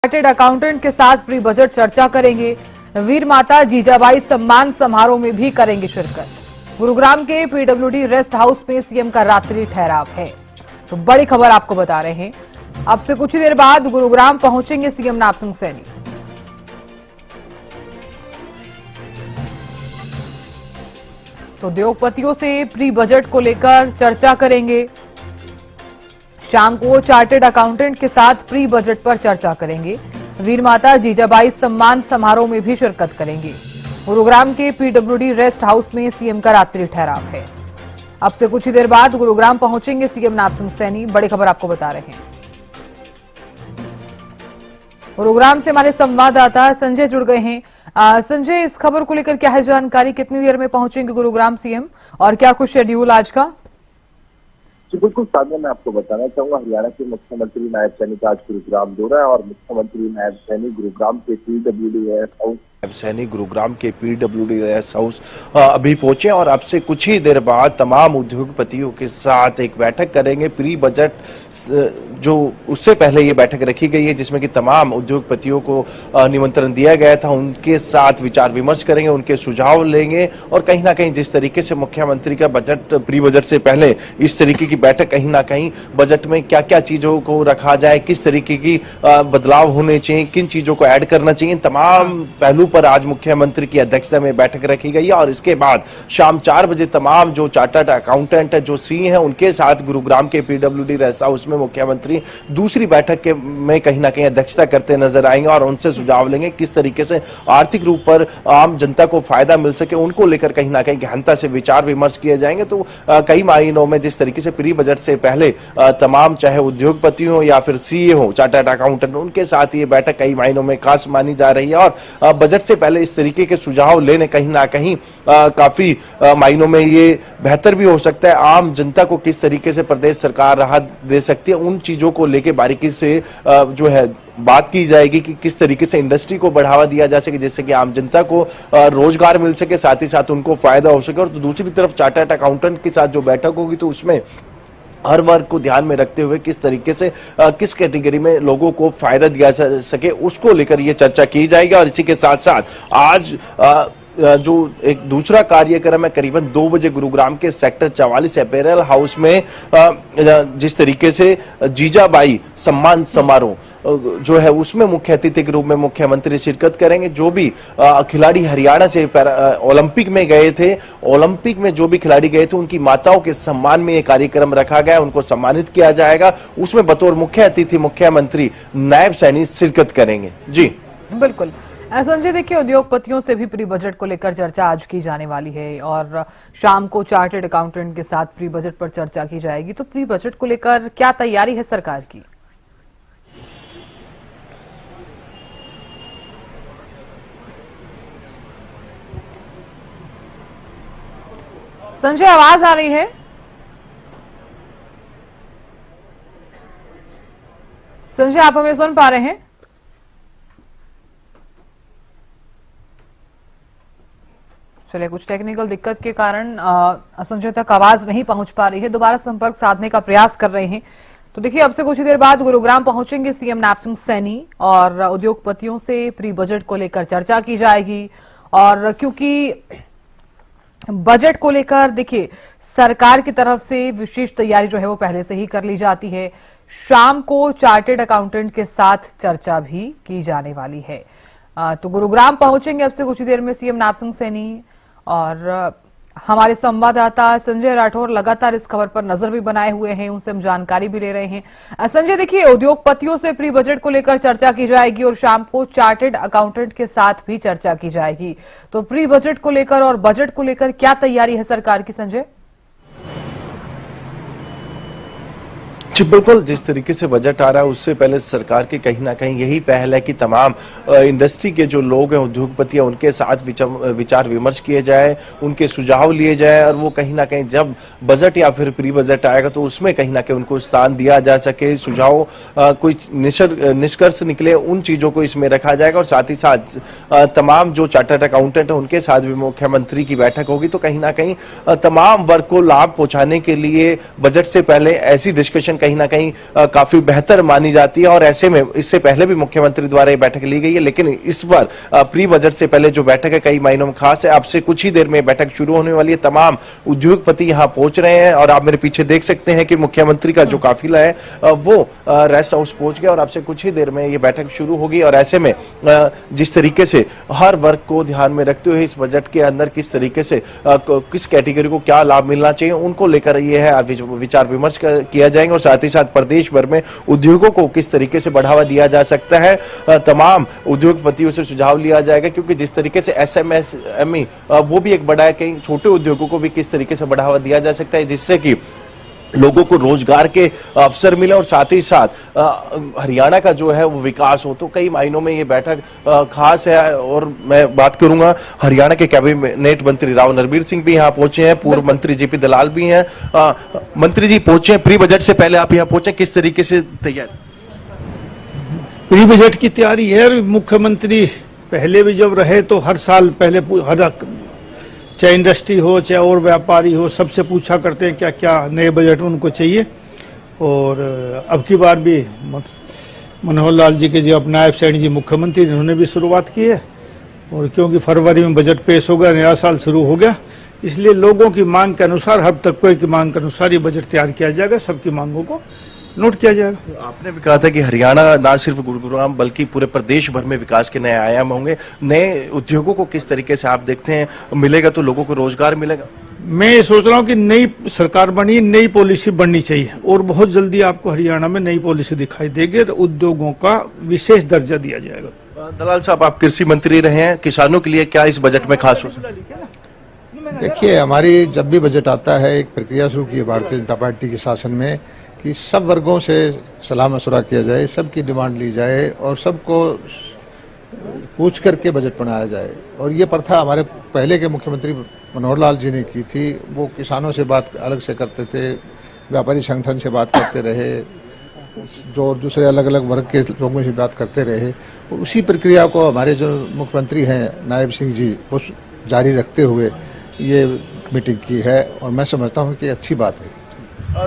Chartered accountant के साथ pre budget चर्चा करेंगे। वीर माता जीजाबाई सम्मान समारोह में भी करेंगे शिरकत। गुरुग्राम के पीडब्ल्यूडी रेस्ट हाउस में सीएम का रात्रि ठहराव है। तो बड़ी खबर आपको बता रहे हैं, अब से कुछ ही देर बाद गुरुग्राम पहुंचेंगे सीएम नापसिंह सैनी। तो उद्योगपतियों से प्री बजट को लेकर चर्चा करेंगे। शाम को चार्टेड अकाउंटेंट के साथ प्री बजट पर चर्चा करेंगे। वीर माता जीजाबाई सम्मान समारोह में भी शिरकत करेंगे। गुरुग्राम के पीडब्ल्यूडी रेस्ट हाउस में सीएम का रात्रि ठहराव है। अब से कुछ ही देर बाद गुरुग्राम पहुंचेंगे सीएम नापसिंह सैनी। बड़ी खबर आपको बता रहे हैं, गुरुग्राम से हमारे संवाददाता संजय जुड़ गए हैं। संजय, इस खबर को लेकर क्या है जानकारी? कितनी देर में पहुंचेंगे गुरुग्राम सीएम और क्या कुछ शेड्यूल आज का? जी बिल्कुल साधना, मैं आपको बताना चाहूंगा, हरियाणा के मुख्यमंत्री नायब सैनी का आज गुरुग्राम दौरा है और मुख्यमंत्री नायब सैनी गुरुग्राम के PWD rest house Saini Gurugram के पीडब्ल्यूडी रेस्ट हाउस अभी पहुंचे और अब से कुछ ही देर बाद तमाम उद्योगपतियों के साथ एक बैठक करेंगे। प्री बजट जो उससे पहले ये बैठक रखी गई है जिसमें कि तमाम उद्योगपतियों को निमंत्रण दिया गया था, उनके साथ विचार विमर्श करेंगे, उनके सुझाव लेंगे और कहीं ना कहीं जिस तरीके से मुख्यमंत्री का बजट प्री बजट से पहले इस तरीके की बैठक, कहीं ना कहीं बजट में क्या क्या चीजों को रखा जाए, किस तरीके की बदलाव होने चाहिए, किन चीजों को ऐड करना चाहिए, तमाम पहलू पर आज मुख्यमंत्री की अध्यक्षता में बैठक रखी गई है। और इसके बाद शाम 4 बजे तमाम जो चार्टर्ड अकाउंटेंट है, जो सीए हैं, उनके साथ गुरुग्राम के पीडब्ल्यूडी रेस्ट हाउस में मुख्यमंत्री दूसरी बैठक में कहीं ना कहीं अध्यक्षता करते नजर आएंगे और उनसे सुझाव लेंगे किस तरीके से आर्थिक रूप पर आम जनता को फायदा मिल सके, उनको लेकर कहीं ना कहीं गहनता से विचार विमर्श किए जाएंगे। तो कई महीनों में जिस तरीके से प्री बजट से पहले तमाम चाहे उद्योगपति हो या फिर सीए हो, चार्टर्ड अकाउंटेंट, उनके साथ ये बैठक कई महीनों में खास मानी जा रही है और बजट से पहले इस तरीके के सुझाव लेने कहीं ना कहीं काफी मायनों में ये बेहतर भी हो सकता है। आम जनता को किस तरीके से प्रदेश सरकार राहत दे सकती है, उन चीजों को लेके बारीकी से जो है बात की जाएगी कि किस तरीके से इंडस्ट्री को बढ़ावा दिया जा सके जिससे कि आम जनता को रोजगार मिल सके, साथ ही साथ उनको फायदा हो सके। और तो दूसरी तरफ चार्टर्ड अकाउंटेंट के साथ जो बैठक होगी तो उसमें हर वर्ग को ध्यान में रखते हुए किस तरीके से किस कैटेगरी में लोगों को फायदा दिया जा सके उसको लेकर ये चर्चा की जाएगी। और इसी के साथ साथ आज जो एक दूसरा कार्यक्रम है करीबन 2 बजे गुरुग्राम के सेक्टर 44 अपैरल हाउस में जिस तरीके से जीजाबाई सम्मान समारोह जो है उसमें मुख्य अतिथि के रूप में मुख्यमंत्री शिरकत करेंगे। जो भी खिलाड़ी हरियाणा से ओलंपिक में गए थे, ओलंपिक में जो भी खिलाड़ी गए थे उनकी माताओं के सम्मान में यह कार्यक्रम रखा गया, उनको सम्मानित किया जाएगा। उसमें बतौर मुख्य अतिथि मुख्यमंत्री नायब सैनी शिरकत करेंगे। जी बिल्कुल संजय, देखिए उद्योगपतियों से भी प्री बजट को लेकर चर्चा आज की जाने वाली है और शाम को चार्टर्ड अकाउंटेंट के साथ प्री बजट पर चर्चा की जाएगी। तो प्री बजट को लेकर क्या तैयारी है सरकार की? संजय, आवाज आ रही है? संजय, आप हमें सुन पा रहे हैं? चलिए, कुछ टेक्निकल दिक्कत के कारण संजय तक आवाज नहीं पहुंच पा रही है। दोबारा संपर्क साधने का प्रयास कर रहे हैं। तो देखिए, अब से कुछ ही देर बाद गुरुग्राम पहुंचेंगे सीएम नापसिंह सैनी और उद्योगपतियों से प्री बजट को लेकर चर्चा की जाएगी। और क्योंकि बजट को लेकर देखिए सरकार की तरफ से विशेष तैयारी जो है वो पहले से ही कर ली जाती है। शाम को चार्टर्ड अकाउंटेंट के साथ चर्चा भी की जाने वाली है। तो गुरुग्राम पहुंचेंगे अब से कुछ ही देर में सीएम नापसिंह सैनी और हमारे संवाददाता संजय राठौर लगातार इस खबर पर नजर भी बनाए हुए हैं, उनसे हम जानकारी भी ले रहे हैं। संजय, देखिए उद्योगपतियों से प्री बजट को लेकर चर्चा की जाएगी और शाम को चार्टर्ड अकाउंटेंट के साथ भी चर्चा की जाएगी। तो प्री बजट को लेकर और बजट को लेकर क्या तैयारी है सरकार की, संजय? जी बिल्कुल, जिस तरीके से बजट आ रहा है उससे पहले सरकार की कहीं ना कहीं यही पहल है कि तमाम इंडस्ट्री के जो लोग हैं, उद्योगपति हैं, उनके साथ विचार विमर्श किए जाए, उनके सुझाव लिए जाए और वो कहीं ना कहीं जब बजट या फिर प्री बजट आएगा तो उसमें कहीं ना कहीं उनको स्थान दिया जा सके, सुझाव कोई निष्कर्ष निकले, उन चीजों को इसमें रखा जाएगा। और साथ ही साथ तमाम जो चार्टर्ड अकाउंटेंट है उनके साथ भी मुख्यमंत्री की बैठक होगी। तो कहीं ना कहीं तमाम वर्ग को लाभ पहुंचाने के लिए बजट से पहले ऐसी डिस्कशन कहीं ना कहीं काफी बेहतर मानी जाती है। और ऐसे में इससे पहले भी मुख्यमंत्री द्वारा ये बैठक ली गई है, लेकिन इस बार प्री बजट से पहले जो बैठक है कई महीनों में खास है। अब से कुछ ही देर में बैठक शुरू होने वाली है। तमाम उद्योगपति यहाँ पहुंच रहे हैं और आप मेरे पीछे देख सकते हैं कि मुख्यमंत्री का जो काफिला है वो रेस्ट हाउस पहुंच गया और अब से कुछ ही देर में ये बैठक शुरू होगी। और ऐसे में जिस तरीके से हर वर्ग को ध्यान में रखते हुए इस बजट के अंदर किस तरीके से किस कैटेगरी को क्या लाभ मिलना चाहिए उनको लेकर ये है विचार विमर्श किया जाएंगे। और साथ ही साथ प्रदेश भर में उद्योगों को किस तरीके से बढ़ावा दिया जा सकता है तमाम उद्योगपतियों से सुझाव लिया जाएगा, क्योंकि जिस तरीके से एसएमई वो भी एक बड़ा है, कहीं छोटे उद्योगों को भी किस तरीके से बढ़ावा दिया जा सकता है जिससे कि लोगों को रोजगार के अवसर मिले और साथ ही साथ हरियाणा का जो है वो विकास हो। तो कई मायनों में ये बैठक खास है। और मैं बात करूंगा हरियाणा के कैबिनेट मंत्री राव नरबीर सिंह भी यहाँ पहुंचे हैं, पूर्व मंत्री जेपी दलाल भी हैं। मंत्री जी पहुंचे हैं, प्री बजट से पहले आप यहाँ पहुंचे, किस तरीके से तैयार? प्री बजट की तैयारी है। मुख्यमंत्री पहले भी जब रहे तो हर साल पहले हर चाहे इंडस्ट्री हो चाहे और व्यापारी हो सबसे पूछा करते हैं क्या क्या नए बजट उनको चाहिए। और अब की बार भी मनोहर लाल जी के जो अब नायब सैनी जी मुख्यमंत्री इन्होंने भी शुरुआत की है। और क्योंकि फरवरी में बजट पेश होगा, नया साल शुरू हो गया, इसलिए लोगों की मांग के अनुसार हर तबके की मांग के अनुसार ये बजट तैयार किया जाएगा, सबकी मांगों को नोट किया जाएगा। आपने भी कहा था कि हरियाणा ना सिर्फ गुरुग्राम बल्कि पूरे प्रदेश भर में विकास के नए आयाम होंगे। नए उद्योगों को किस तरीके से आप देखते हैं मिलेगा तो लोगों को रोजगार मिलेगा? मैं ये सोच रहा हूँ कि नई सरकार बनी, नई पॉलिसी बननी चाहिए और बहुत जल्दी आपको हरियाणा में नई पॉलिसी दिखाई देगी और उद्योगों का विशेष दर्जा दिया जाएगा। दलाल साहब, आप कृषि मंत्री रहे हैं, किसानों के लिए क्या इस बजट में खास हो सकता है? देखिए, हमारी जब भी बजट आता है एक प्रक्रिया शुरू की है भारतीय जनता पार्टी के शासन में कि सब वर्गों से सलाह मशवरा किया जाए, सबकी डिमांड ली जाए और सबको पूछ करके बजट बनाया जाए। और ये प्रथा हमारे पहले के मुख्यमंत्री मनोहर लाल जी ने की थी। वो किसानों से बात अलग से करते थे, व्यापारी संगठन से बात करते रहे, जो दूसरे अलग अलग वर्ग के लोगों से बात करते रहे। उसी प्रक्रिया को हमारे जो मुख्यमंत्री हैं नायब सिंह जी वो जारी रखते हुए ये मीटिंग की है और मैं समझता हूँ कि अच्छी बात है।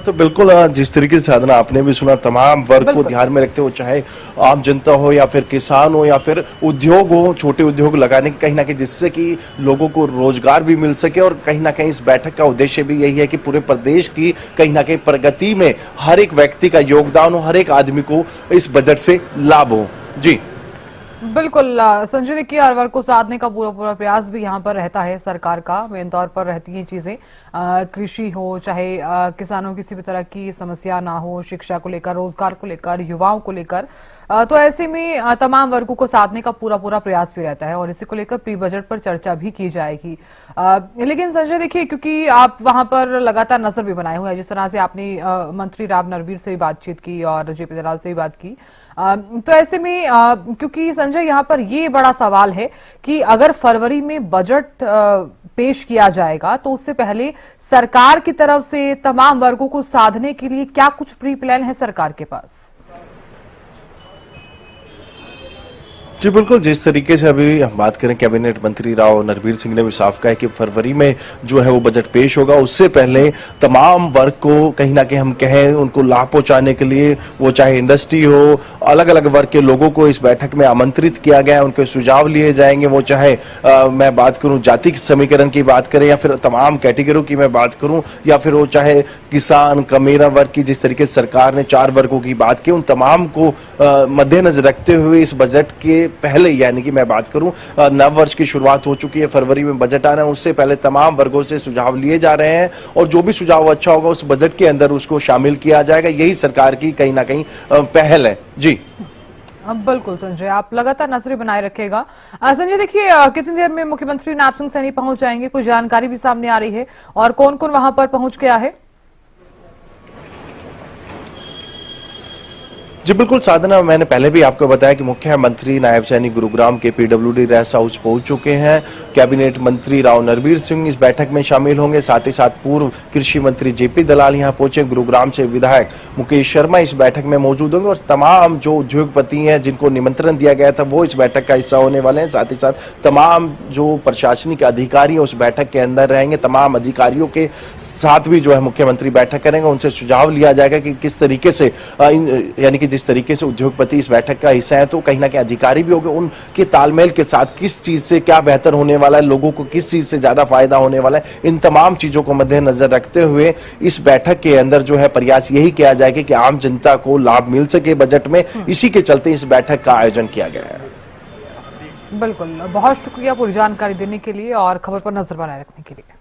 तो बिल्कुल जिस तरीके से साधना आपने भी सुना, तमाम वर्ग को ध्यान में रखते हो, चाहे आम जनता हो या फिर किसान हो या फिर उद्योग हो, छोटे उद्योग लगाने की कहीं ना कहीं जिससे कि लोगों को रोजगार भी मिल सके। और कहीं ना कहीं इस बैठक का उद्देश्य भी यही है कि पूरे प्रदेश की कहीं ना कहीं प्रगति में हर एक व्यक्ति का योगदान हो, हर एक आदमी को इस बजट से लाभ हो। जी बिल्कुल संजय, देखिए हर वर्ग को साधने का पूरा प्रयास भी यहाँ पर रहता है सरकार का। मेन तौर पर रहती हैं चीजें, कृषि हो चाहे किसानों की किसी भी तरह की समस्या ना हो, शिक्षा को लेकर, रोजगार को लेकर, युवाओं को लेकर। तो ऐसे में तमाम वर्गों को साधने का पूरा प्रयास भी रहता है और इसी को लेकर प्री बजट पर चर्चा भी की जाएगी। लेकिन संजय देखिए, क्योंकि आप वहां पर लगातार नजर भी बनाए हुए हैं, जिस तरह से आपने मंत्री राव नरबीर से भी बातचीत की और जेपी दलाल से भी बात की, तो ऐसे में क्योंकि संजय यहाँ पर ये बड़ा सवाल है कि अगर फरवरी में बजट पेश किया जाएगा तो उससे पहले सरकार की तरफ से तमाम वर्गों को साधने के लिए क्या कुछ प्री प्लान है सरकार के पास? जी बिल्कुल, जिस तरीके से अभी हम बात करें, कैबिनेट मंत्री राव नरबीर सिंह ने भी साफ कहा है कि फरवरी में जो है वो बजट पेश होगा, उससे पहले तमाम वर्ग को कहीं ना कहीं हम कहें उनको लाभ पहुंचाने के लिए, वो चाहे इंडस्ट्री हो, अलग अलग वर्ग के लोगों को इस बैठक में आमंत्रित किया गया है, उनके सुझाव लिए जाएंगे। वो चाहे मैं बात करूं जाति समीकरण की बात करें या फिर तमाम कैटेगरी की मैं बात करूं, या फिर वो चाहे किसान कमेरा वर्ग की, जिस तरीके से सरकार ने 4 वर्गों की बात की, उन तमाम को मद्देनजर रखते हुए इस बजट के पहले, यानी कि मैं बात करूं नव वर्ष की शुरुआत हो चुकी है, फरवरी में बजट आना है, उससे पहले तमाम वर्गों से सुझाव लिए जा रहे हैं और जो भी सुझाव अच्छा होगा उस बजट के अंदर उसको शामिल किया जाएगा। यही सरकार की कहीं ना कहीं पहल है। जी बिल्कुल संजय, आप लगातार नजरें बनाए रखेगा। संजय देखिए, कितनी देर में मुख्यमंत्री नायब सिंह सैनी पहुंच जाएंगे, कोई जानकारी भी सामने आ रही है और कौन कौन वहां पर पहुंच गया है? जी बिल्कुल साधना, मैंने पहले भी आपको बताया कि मुख्यमंत्री नायब सैनी गुरुग्राम के पीडब्ल्यूडी रेस्ट हाउस पहुंच चुके हैं। कैबिनेट मंत्री राव नरवीर सिंह इस बैठक में शामिल होंगे, साथ ही साथ पूर्व कृषि मंत्री जेपी दलाल यहां पहुंचे। गुरुग्राम से विधायक मुकेश शर्मा इस बैठक में मौजूद होंगे और तमाम जो उद्योगपति हैं जिनको निमंत्रण दिया गया था वो इस बैठक का हिस्सा होने वाले हैं। साथ ही साथ तमाम जो प्रशासनिक अधिकारी उस बैठक के अंदर रहेंगे। तमाम अधिकारियों के साथ भी जो है मुख्यमंत्री बैठक करेंगे, उनसे सुझाव लिया जाएगा कि किस तरीके से यानी कि जिस तरीके से उद्योगपति इस बैठक का हिस्सा है तो कहीं ना कहीं अधिकारी भी होंगे, उनके तालमेल के साथ किस चीज से क्या बेहतर होने वाला है, लोगों को किस चीज से ज्यादा फायदा होने वाला है, इन तमाम चीजों को मद्देनजर रखते हुए इस बैठक के अंदर जो है प्रयास यही किया जाएगा कि आम जनता को लाभ मिल सके बजट में। इसी के चलते इस बैठक का आयोजन किया गया है। बिल्कुल, बहुत शुक्रिया पूरी जानकारी देने के लिए और खबर पर नजर बनाए रखने के लिए।